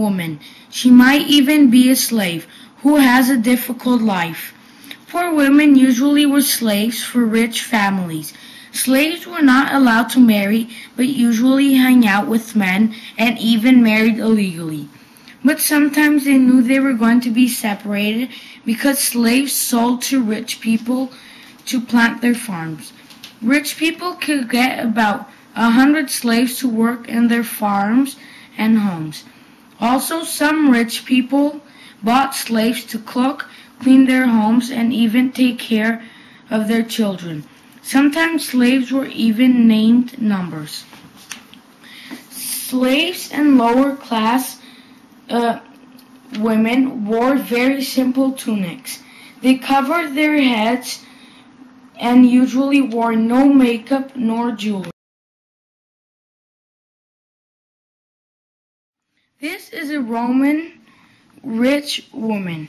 woman. She might even be a slave who has a difficult life. Poor women usually were slaves for rich families. Slaves were not allowed to marry, but usually hung out with men and even married illegally. But sometimes they knew they were going to be separated because slaves sold to rich people to plant their farms. Rich people could get about 100 slaves to work in their farms and homes. Also, some rich people bought slaves to cook, clean their homes, and even take care of their children. Sometimes slaves were even named numbers. Slaves and lower class women wore very simple tunics. They covered their heads and usually wore no makeup nor jewelry. This is a Roman rich woman.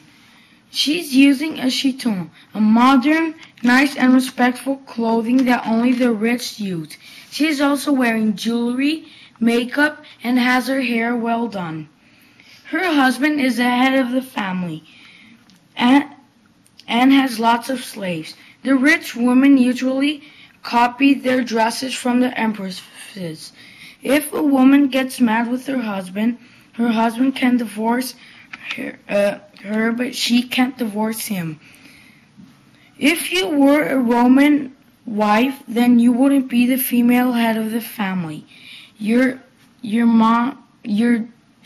She's using a chiton, a modern, nice and respectful clothing that only the rich use. She is also wearing jewelry, makeup, and has her hair well done. Her husband is the head of the family and has lots of slaves. The rich women usually copy their dresses from the empresses. If a woman gets mad with her husband can divorce her, but she can't divorce him. If you were a Roman wife, then you wouldn't be the female head of the family. Your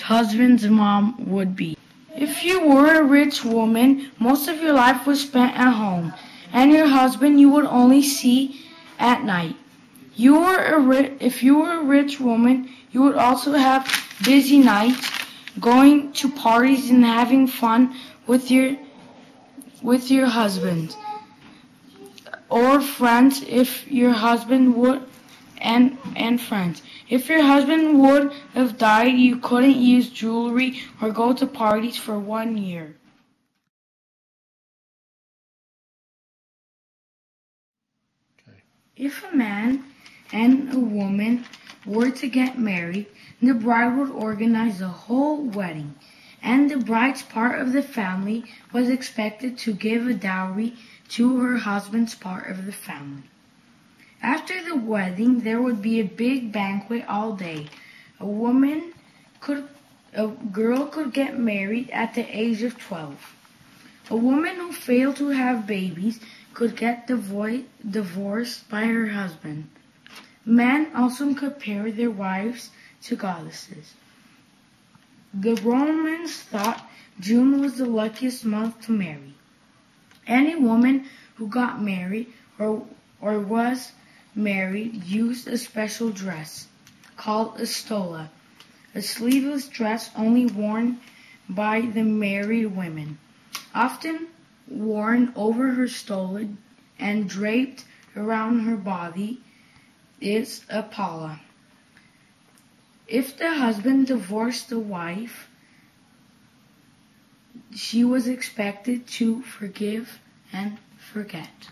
husband's mom would be. If you were a rich woman, most of your life was spent at home, and your husband you would only see at night. If you were a rich woman, you would also have busy nights, going to parties and having fun with your husband or friends if your husband would and friends. If your husband would have died, you couldn't use jewelry or go to parties for 1 year. Okay. If a man and a woman were to get married, the bride would organize a whole wedding, and the bride's part of the family was expected to give a dowry to her husband's part of the family. After the wedding, there would be a big banquet all day. A girl could get married at the age of 12. A woman who failed to have babies could get divorced by her husband. Men also compared their wives to goddesses. The Romans thought June was the luckiest month to marry. Any woman who got married or was married used a special dress called a stola, a sleeveless dress only worn by the married women, often worn over her stola and draped around her body is a palla. If the husband divorced the wife, she was expected to forgive and forget.